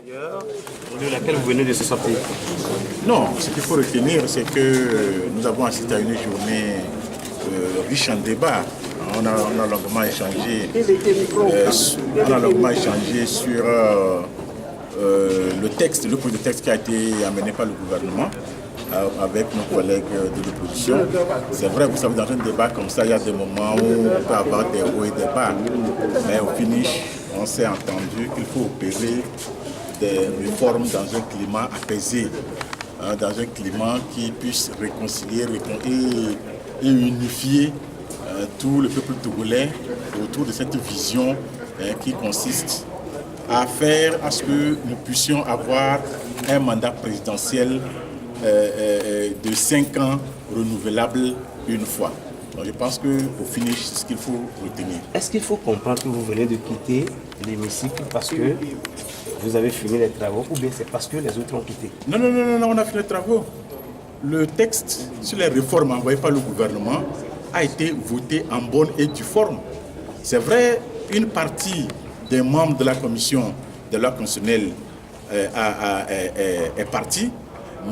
De laquelle vous venez de se sortir? Non, ce qu'il faut retenir, c'est que nous avons assisté à une journée riche en débats. On a longuement échangé, sur le texte, le projet de texte qui a été amené par le gouvernement avec nos collègues de l'opposition. C'est vrai, vous savez, dans un débat comme ça, il y a des moments où on peut avoir des hauts et des bas. Mais au finish, on s'est entendu qu'il faut opérer des réformes dans un climat apaisé, dans un climat qui puisse réconcilier et unifier tout le peuple togolais autour de cette vision qui consiste à faire à ce que nous puissions avoir un mandat présidentiel de 5 ans renouvelable une fois. Donc je pense qu'au finish, c'est ce qu'il faut retenir. Est-ce qu'il faut comprendre que vous venez de quitter l'hémicycle parce que vous avez fini les travaux ou bien c'est parce que les autres ont quitté? Non, on a fini les travaux. Le texte sur les réformes envoyées par le gouvernement a été voté en bonne et due forme. C'est vrai, une partie des membres de la commission de loi constitutionnelle est partie,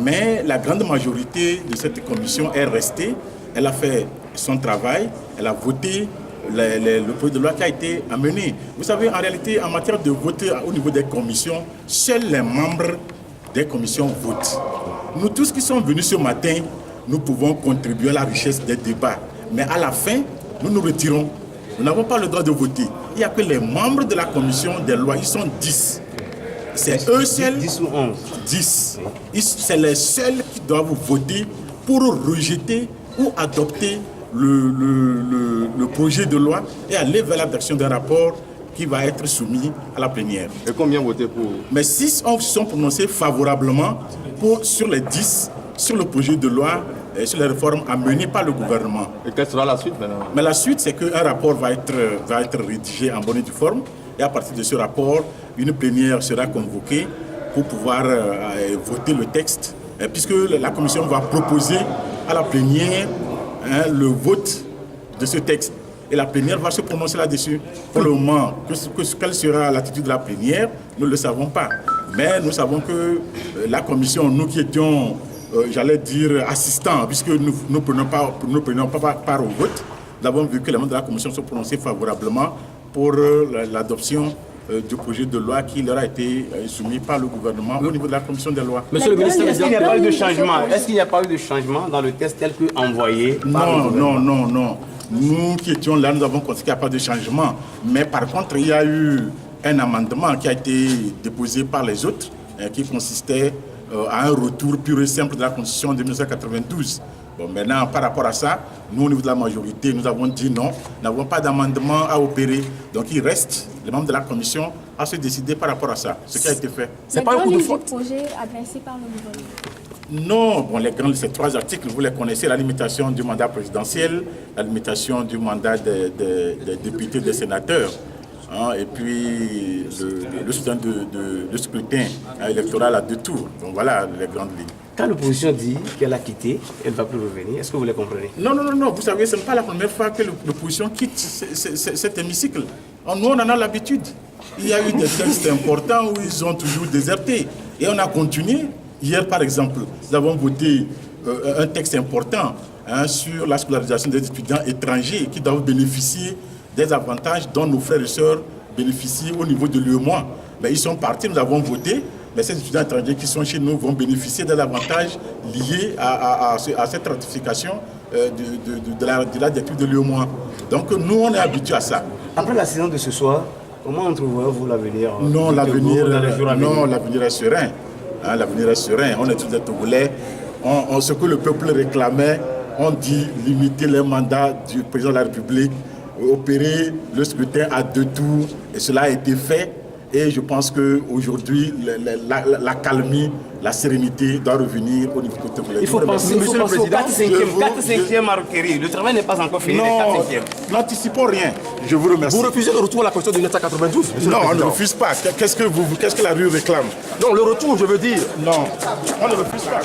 mais la grande majorité de cette commission est restée. Elle a fait son travail, elle a voté le projet de loi qui a été amené. Vous savez, en réalité, en matière de vote au niveau des commissions, seuls les membres des commissions votent. Nous tous qui sommes venus ce matin, nous pouvons contribuer à la richesse des débats. Mais à la fin, nous nous retirons. Nous n'avons pas le droit de voter. Il n'y a que les membres de la commission des lois, ils sont 10. C'est eux seuls. 10 ou 11 10. C'est les seuls qui doivent voter pour rejeter ou adopter le projet de loi et aller vers l'adoption d'un rapport qui va être soumis à la plénière. Et combien voté pour? Mais 6 se sont prononcés favorablement sur les 10 sur le projet de loi et sur les réformes amenées par le gouvernement. Et quelle sera la suite maintenant? Mais la suite, c'est qu'un rapport va être rédigé en bonne et due forme. Et à partir de ce rapport, une plénière sera convoquée pour pouvoir voter le texte, puisque la commission va proposer à la plénière le vote de ce texte. Et la plénière va se prononcer là-dessus. Pour le moment, quelle sera l'attitude de la plénière, nous ne le savons pas. Mais nous savons que la commission, nous qui étions, j'allais dire, assistants, puisque nous ne prenons pas part au vote, nous avons vu que les membres de la commission se prononçaient favorablement pour l'adoption du projet de loi qui leur a été soumis par le gouvernement au niveau de la commission des lois. Monsieur le ministre, est-ce qu'il n'y a pas eu de changement? Est-ce qu'il n'y a pas eu de changement dans le texte tel que envoyé par le gouvernement? Non. Nous qui étions là, nous avons constaté qu'il n'y a pas de changement. Mais par contre, il y a eu un amendement qui a été déposé par les autres, qui consistait à un retour pur et simple de la Constitution de 1992. Bon, maintenant, par rapport à ça, nous, au niveau de la majorité, nous avons dit non, nous n'avons pas d'amendement à opérer. Donc, il reste, les membres de la commission, à se décider par rapport à ça, ce qui a été fait. C'est pas un coup de faute. Projet adressé par le gouvernement. Non, bon, ces 3 articles, vous les connaissez, la limitation du mandat présidentiel, la limitation du mandat des députés, des sénateurs, et puis le scrutin électoral à 2 tours. Donc voilà les grandes lignes. Quand l'opposition dit qu'elle a quitté, elle ne va plus revenir, est-ce que vous les comprenez? Non, vous savez, ce n'est pas la première fois que l'opposition quitte cet hémicycle. Nous, on en a l'habitude. Il y a eu des textes importants où ils ont toujours déserté. Et on a continué. Hier, par exemple, nous avons voté un texte important sur la scolarisation des étudiants étrangers qui doivent bénéficier des avantages dont nos frères et sœurs bénéficient au niveau de l'UEMOA. Mais ils sont partis, nous avons voté. Mais ces étudiants étrangers qui sont chez nous vont bénéficier des avantages liés à cette ratification de la directive de l'UEMOA. Donc nous, on est habitués à ça. Après la séance de ce soir, comment entrevoyez-vous l'avenir? Non, l'avenir est serein. L'avenir est serein. On est tous des Togolais. Ce que le peuple réclamait, on dit limiter les mandats du président de la République, opérer le scrutin à 2 tours. Et cela a été fait. Et je pense qu'aujourd'hui, la calmie, la sérénité doit revenir au niveau de Togolais. Il faut penser au 4-5e à requérir. Le travail n'est pas encore fini, les 4-5e. N'anticipons rien. Je vous remercie. Vous refusez le retour à la Constitution de 1992? Non, on ne refuse pas. Qu'est-ce que la rue réclame? Non, le retour, je veux dire. Non, on ne refuse pas.